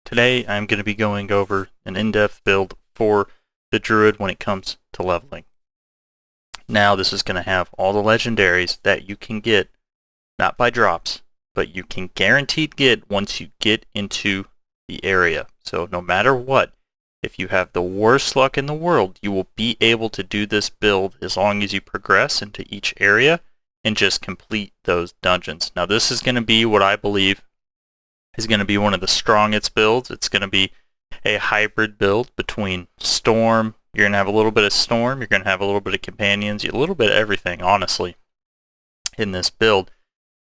Today I'm going to be going over an in-depth build for the Druid when it comes to leveling. Now this is going to have all the legendaries that you can get, not by drops, but you can guaranteed get once you get into the area. So no matter what, if you have the worst luck in the world, you will be able to do this build as long as you progress into each area and just complete those dungeons. Now this is going to be what I believe is going to be one of the strongest builds. It's going to be a hybrid build between Storm. You're going to have a little bit of Storm. You're going to have a little bit of Companions. A little bit of everything, honestly, in this build.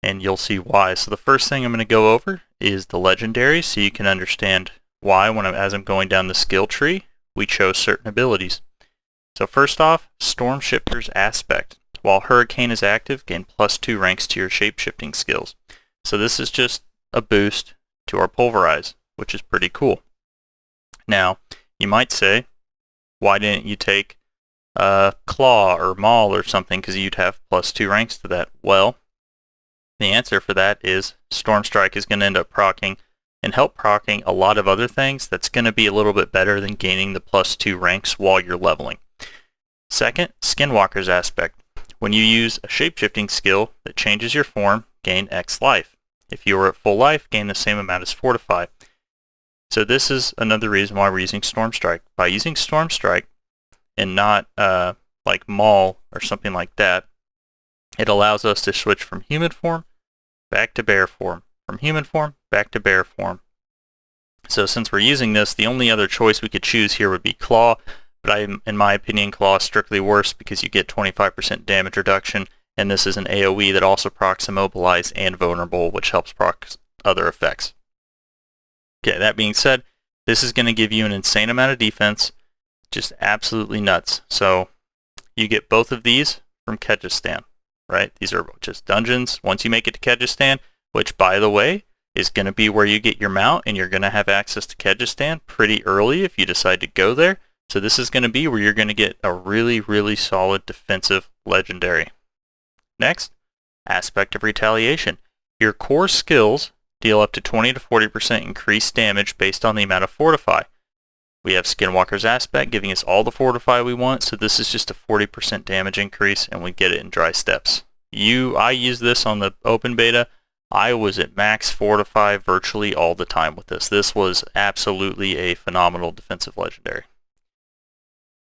And you'll see why. So the first thing I'm going to go over is the legendaries, so you can understand why as I'm going down the skill tree, we chose certain abilities. So first off, Storm Shifter's Aspect. While Hurricane is active, gain +2 ranks to your shape-shifting skills. So this is just a boost to our Pulverize, which is pretty cool. Now, you might say, why didn't you take Claw or Maul or something, because you'd have +2 ranks to that? Well, the answer for that is Storm Strike is going to end up proccing and help proccing a lot of other things. That's going to be a little bit better than gaining the +2 ranks while you're leveling. Second, Skinwalker's Aspect. When you use a shape-shifting skill that changes your form, gain X life. If you are at full life, gain the same amount as Fortify. So this is another reason why we're using Storm Strike. By using Storm Strike and not like Maul or something like that, it allows us to switch from human form back to bear form, from human form back to bear form. So since we're using this, the only other choice we could choose here would be Claw, but in my opinion, Claw is strictly worse because you get 25% damage reduction, and this is an AoE that also procs Immobilize and Vulnerable, which helps proc other effects. Okay, that being said, this is going to give you an insane amount of defense, just absolutely nuts. So you get both of these from Kyrgyzstan, right? These are just dungeons once you make it to Kyrgyzstan, which, by the way, is going to be where you get your mount, and you're going to have access to Kyrgyzstan pretty early if you decide to go there. So this is going to be where you're going to get a really, really solid defensive legendary. Next, Aspect of Retaliation. Your core skills deal up to 20 to 40% increased damage based on the amount of Fortify. We have Skinwalker's Aspect giving us all the Fortify we want, so this is just a 40% damage increase, and we get it in Dry Steps. I used this on the open beta. I was at max Fortify virtually all the time with this. This was absolutely a phenomenal defensive legendary.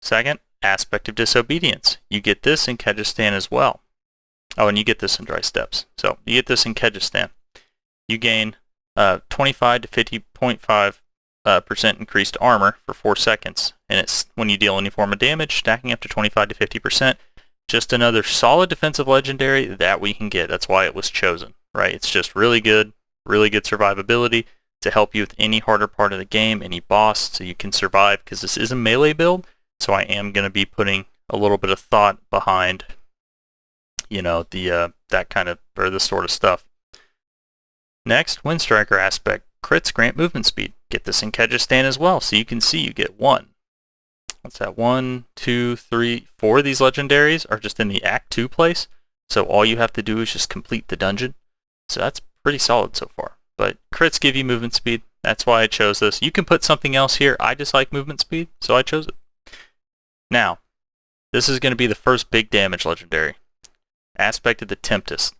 Second, Aspect of Disobedience. You get this in Kyrgyzstan as well. Oh, and you get this in Dry Steps. So you get this in Kyrgyzstan. You gain 25 to 50.5% increased armor for 4 seconds. And it's when you deal any form of damage, stacking up to 25 to 50%. Just another solid defensive legendary that we can get. That's why it was chosen, right? It's just really good survivability to help you with any harder part of the game, any boss, so you can survive, because this is a melee build. So I am going to be putting a little bit of thought behind, that kind of, or this sort of stuff. Next, Windstriker Aspect. Crits grant movement speed. Get this in Kyrgyzstan as well, so you can see you get 1. What's that? 1, 2, 3, 4 of these legendaries are just in the Act 2 place, so all you have to do is just complete the dungeon. So that's pretty solid so far. But crits give you movement speed. That's why I chose this. You can put something else here. I just like movement speed, so I chose it. Now, this is going to be the first big damage legendary. Aspect of the Tempest.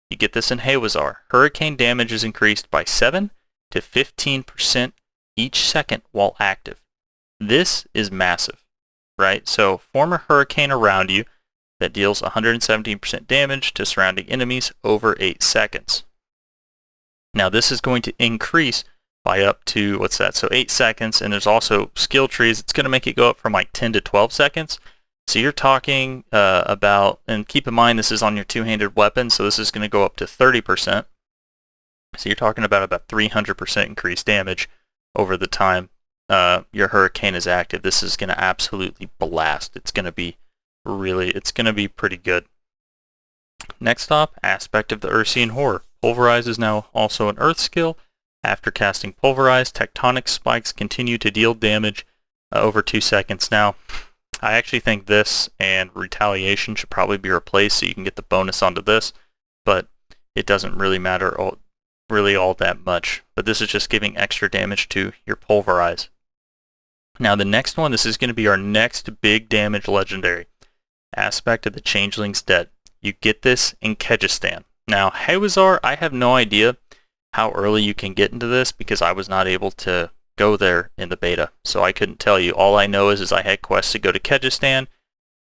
You get this in Haywazar. Hurricane damage is increased by 7 to 15% each second while active. This is massive, right? So form a hurricane around you that deals 117% damage to surrounding enemies over 8 seconds. Now this is going to increase by up to, 8 seconds, and there's also skill trees. It's going to make it go up from like 10 to 12 seconds. So you're talking about, and keep in mind this is on your two-handed weapon, so this is going to go up to 30%. So you're talking about 300% increased damage over the time your hurricane is active. This is going to absolutely blast. It's going to be pretty good. Next up, Aspect of the Ursian Horror. Pulverize is now also an Earth skill. After casting Pulverize, Tectonic Spikes continue to deal damage over 2 seconds. Now, I actually think this and Retaliation should probably be replaced so you can get the bonus onto this, but it doesn't really matter. really all that much, but this is just giving extra damage to your Pulverize. Now the next one, this is going to be our next big damage legendary. Aspect of the Changeling's Dead. You get this in Kyrgyzstan. Now Hewizar, I have no idea how early you can get into this because I was not able to go there in the beta, so I couldn't tell you. All I know is I had quests to go to Kyrgyzstan,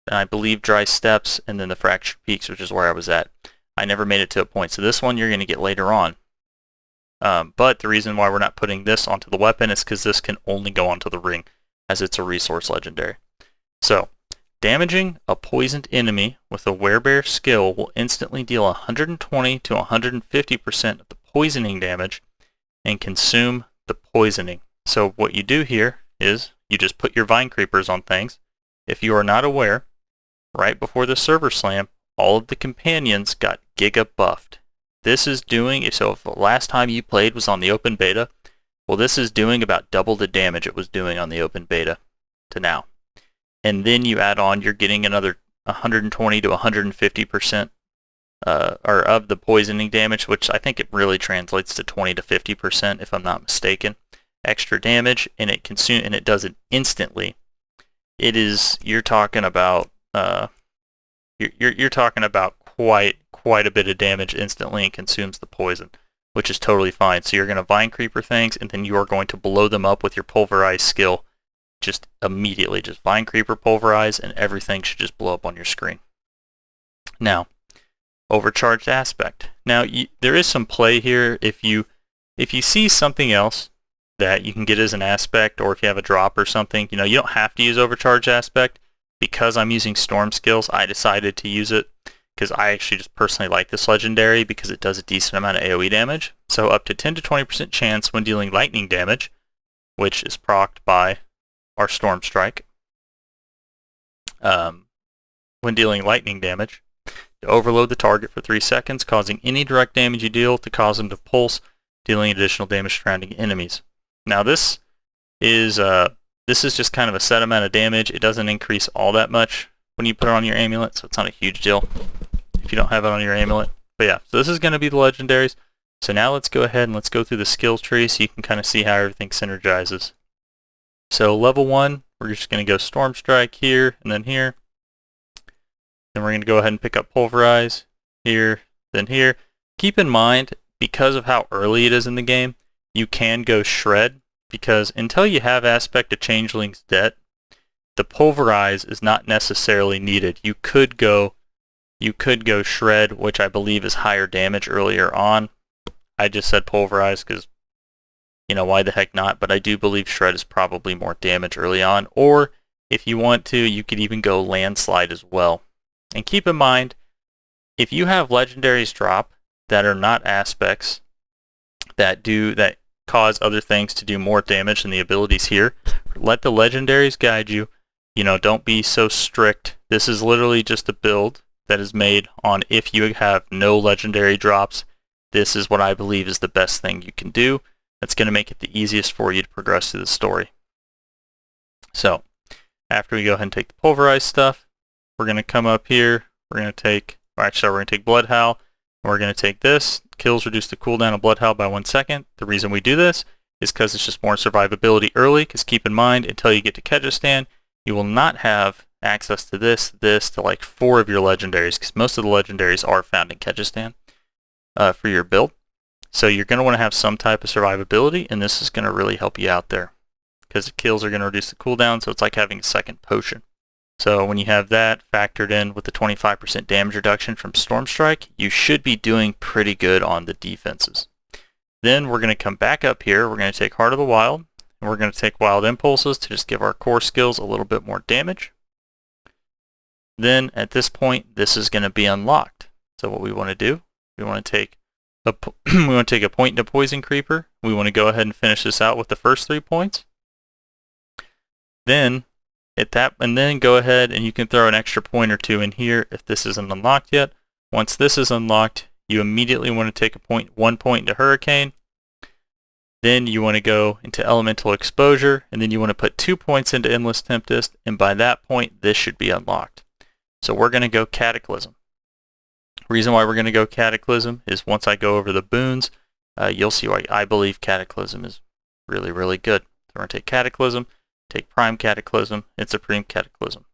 and I believe Dry Steppes, and then the Fractured Peaks, which is where I was at. I never made it to a point, so this one you're going to get later on. But the reason why we're not putting this onto the weapon is because this can only go onto the ring, as it's a resource legendary. So, damaging a poisoned enemy with a Werebear skill will instantly deal 120 to 150% of the poisoning damage and consume the poisoning. So what you do here is you just put your Vine Creepers on things. If you are not aware, right before the server slam, all of the companions got Giga buffed. This is doing, so if the last time you played was on the open beta, well, this is doing about double the damage it was doing on the open beta to now. And then you add on, you're getting another 120 to 150% or of the poisoning damage, which I think it really translates to 20 to 50% if I'm not mistaken. Extra damage, and it does it instantly. It is, you're talking about you're talking about quite a bit of damage instantly, and consumes the poison, which is totally fine. So you're going to Vine Creeper things, and then you are going to blow them up with your Pulverize skill just immediately. Just Vine Creeper, Pulverize, and everything should just blow up on your screen. Now, Overcharged Aspect. Now, there is some play here. If you see something else that you can get as an aspect, or if you have a drop or something, you don't have to use Overcharged Aspect. Because I'm using Storm skills, I decided to use it because I actually just personally like this legendary because it does a decent amount of AoE damage. So up to 10 to 20% chance when dealing lightning damage, which is procced by our Storm Strike. When dealing lightning damage, to overload the target for 3 seconds, causing any direct damage you deal to cause them to pulse, dealing additional damage surrounding enemies. Now this is just kind of a set amount of damage. It doesn't increase all that much when you put it on your amulet, so it's not a huge deal if you don't have it on your amulet. But yeah, so this is going to be the legendaries. So now let's go ahead and let's go through the skill tree so you can kind of see how everything synergizes. So level 1, we're just going to go Storm Strike here and then here. Then we're going to go ahead and pick up Pulverize here, then here. Keep in mind, because of how early it is in the game, you can go Shred, because until you have Aspect of Changeling's Debt, the Pulverize is not necessarily needed. You could go Shred, which I believe is higher damage earlier on. I just said Pulverize because, why the heck not? But I do believe Shred is probably more damage early on. Or if you want to, you could even go Landslide as well. And keep in mind, if you have legendaries drop that are not aspects that cause other things to do more damage than the abilities here, let the legendaries guide you. Don't be so strict. This is literally just a build that is made on if you have no legendary drops. This is what I believe is the best thing you can do. That's going to make it the easiest for you to progress through the story. So, after we go ahead and take the Pulverized stuff, we're going to come up here. We're going to take Blood Howl. And we're going to take this. Kills reduce the cooldown of Blood Howl by 1 second. The reason we do this is because it's just more survivability early, because keep in mind, until you get to Kyrgyzstan, you will not have access to this to like 4 of your legendaries, because most of the legendaries are found in Kyrgyzstan for your build. So you're going to want to have some type of survivability, and this is going to really help you out there, because the kills are going to reduce the cooldown, so it's like having a second potion. So when you have that factored in with the 25% damage reduction from Storm Strike, you should be doing pretty good on the defenses. Then we're going to come back up here. We're going to take Heart of the Wild, and we're going to take Wild Impulses to just give our core skills a little bit more damage. Then at this point, this is going to be unlocked. So what we want to do, we want to take a point into Poison Creeper. We want to go ahead and finish this out with the first 3 points. Then go ahead and you can throw an extra point or 2 in here if this isn't unlocked yet. Once this is unlocked, you immediately want to take 1 point into Hurricane. Then you want to go into Elemental Exposure, and then you want to put 2 points into Endless Tempest, and by that point, this should be unlocked. So we're going to go Cataclysm. The reason why we're going to go Cataclysm is once I go over the boons, you'll see why I believe Cataclysm is really, really good. So we're going to take Cataclysm, take Prime Cataclysm, and Supreme Cataclysm.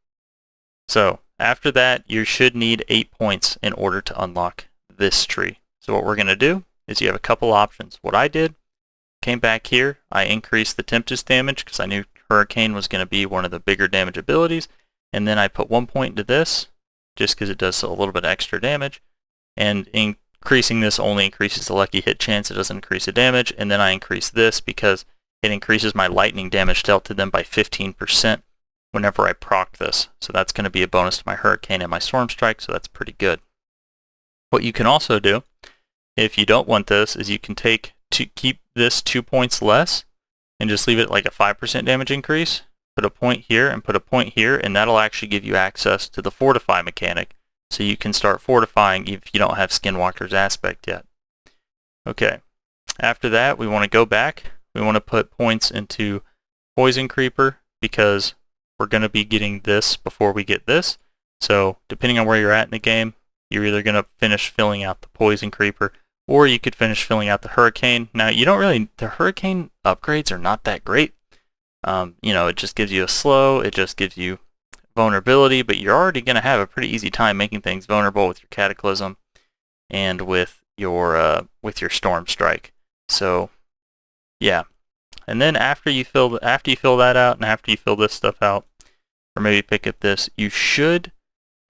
So after that, you should need 8 points in order to unlock this tree. So what we're going to do is you have a couple options. What I did, came back here, I increased the Tempest damage because I knew Hurricane was going to be one of the bigger damage abilities, and then I put 1 point into this just because it does a little bit extra damage, and increasing this only increases the lucky hit chance, it doesn't increase the damage, and then I increase this because it increases my lightning damage dealt to them by 15% whenever I proc this. So that's going to be a bonus to my Hurricane and my Storm Strike, so that's pretty good. What you can also do, if you don't want this, is you can keep this 2 points less and just leave it like a 5% damage increase, put a point here and put a point here, and that'll actually give you access to the Fortify mechanic. So you can start fortifying if you don't have Skinwalker's aspect yet. Okay, after that we want to go back. We want to put points into Poison Creeper because we're going to be getting this before we get this. So depending on where you're at in the game, you're either going to finish filling out the Poison Creeper or you could finish filling out the Hurricane. Now the Hurricane upgrades are not that great. It just gives you a slow, it just gives you vulnerability, but you're already going to have a pretty easy time making things vulnerable with your Cataclysm and with your Storm Strike. So yeah, and then after you fill that out and after you fill this stuff out, or maybe pick up this, you should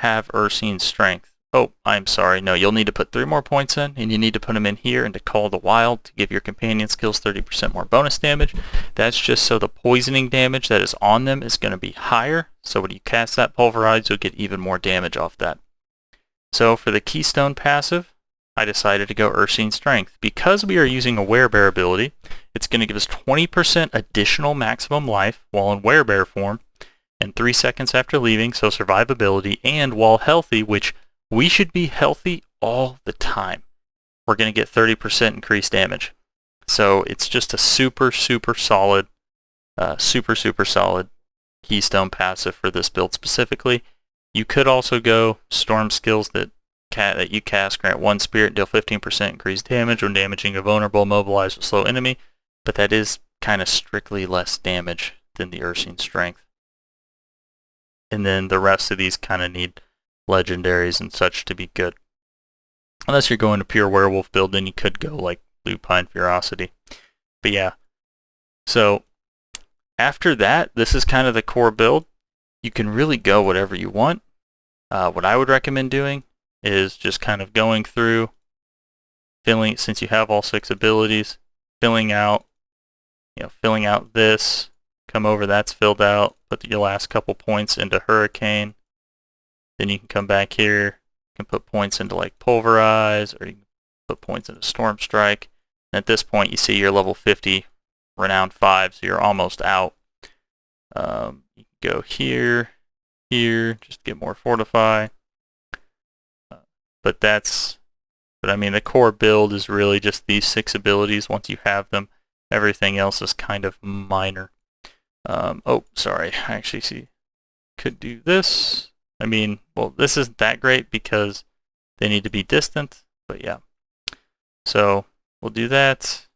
have Ursine's Strength. Oh, I'm sorry, no, you'll need to put 3 more points in, and you need to put them in here and to Call the Wild to give your companion skills 30% more bonus damage. That's just so the poisoning damage that is on them is going to be higher, so when you cast that Pulverize, you'll get even more damage off that. So for the Keystone passive, I decided to go Ursine's Strength. Because we are using a Werebear ability, it's going to give us 20% additional maximum life while in Werebear form, and 3 seconds after leaving, so survivability, and while healthy, which we should be healthy all the time. We're going to get 30% increased damage. So it's just a super solid Keystone passive for this build specifically. You could also go Storm skills that you cast, grant 1 spirit, deal 15% increased damage when damaging a vulnerable, mobilized, or slow enemy, but that is kind of strictly less damage than the Ursine's Strength. And then the rest of these kind of need legendaries and such to be good. Unless you're going to pure werewolf build, then you could go like Lupine Ferocity. But yeah, so after that, this is kind of the core build. You can really go whatever you want. What I would recommend doing is just kind of going through, filling, since you have all 6 abilities, filling out this, come over, that's filled out, put your last couple points into Hurricane. Then you can come back here, you can put points into like Pulverize, or you can put points into Storm Strike. And at this point, you see you're level 50, Renown 5, so you're almost out. You can go here, just get more Fortify. But I mean, the core build is really just these 6 abilities. Once you have them, everything else is kind of minor. Oh, sorry, I actually could do this. I mean, well, this isn't that great because they need to be distant, but yeah. So we'll do that.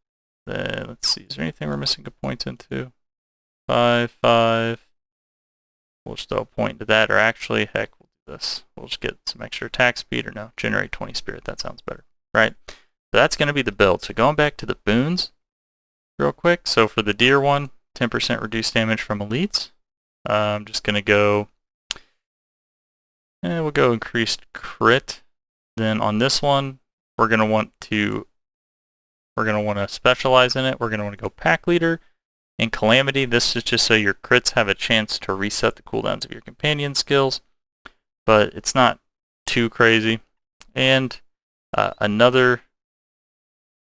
Then let's see, is there anything we're missing a point into? 5, 5. We'll just throw a point into that, or actually, heck, we'll do this. We'll just get some extra attack speed, or no, generate 20 spirit. That sounds better, right? So that's going to be the build. So going back to the boons real quick. So for the deer one, 10% reduced damage from elites. I'm just going to go, we'll go increased crit. Then on this one, we're going to want to specialize in it. We're going to want to go pack leader and calamity. This is just so your crits have a chance to reset the cooldowns of your companion skills, but it's not too crazy. And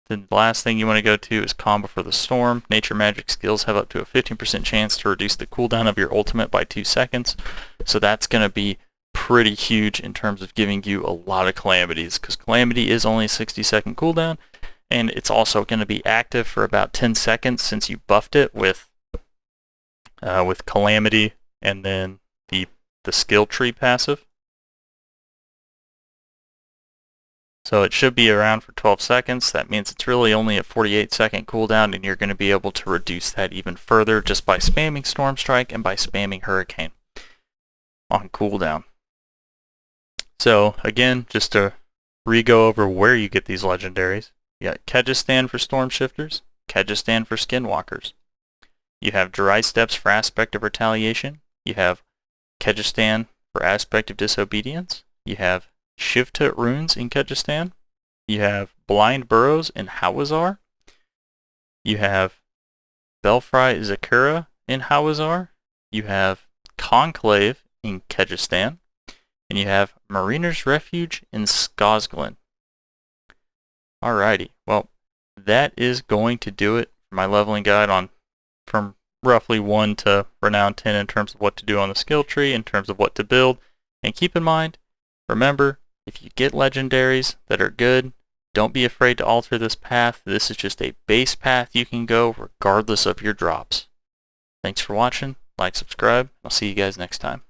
the last thing you want to go to is Calm Before the Storm. Nature magic skills have up to a 15% chance to reduce the cooldown of your ultimate by 2 seconds. So that's going to be pretty huge in terms of giving you a lot of calamities, because calamity is only a 60-second cooldown, and it's also going to be active for about 10 seconds since you buffed it with calamity and then the skill tree passive. So it should be around for 12 seconds. That means it's really only a 48-second cooldown, and you're going to be able to reduce that even further just by spamming Storm Strike and by spamming Hurricane on cooldown. So again, just to re-go over where you get these legendaries, you got Kyrgyzstan for Storm Shifters, Kyrgyzstan for Skinwalkers. You have Dry Steps for Aspect of Retaliation. You have Kyrgyzstan for Aspect of Disobedience. You have Shivtut Runes in Kyrgyzstan. You have Blind Burrows in Hawazar. You have Belfry Zakura in Hawazar. You have Conclave in Kyrgyzstan. And you have Mariner's Refuge in Skazglin. Alrighty, well, that is going to do it for my leveling guide on from roughly 1 to Renown 10 in terms of what to do on the skill tree, in terms of what to build. And keep in mind, remember, if you get legendaries that are good, don't be afraid to alter this path. This is just a base path you can go regardless of your drops. Thanks for watching. Like, subscribe. I'll see you guys next time.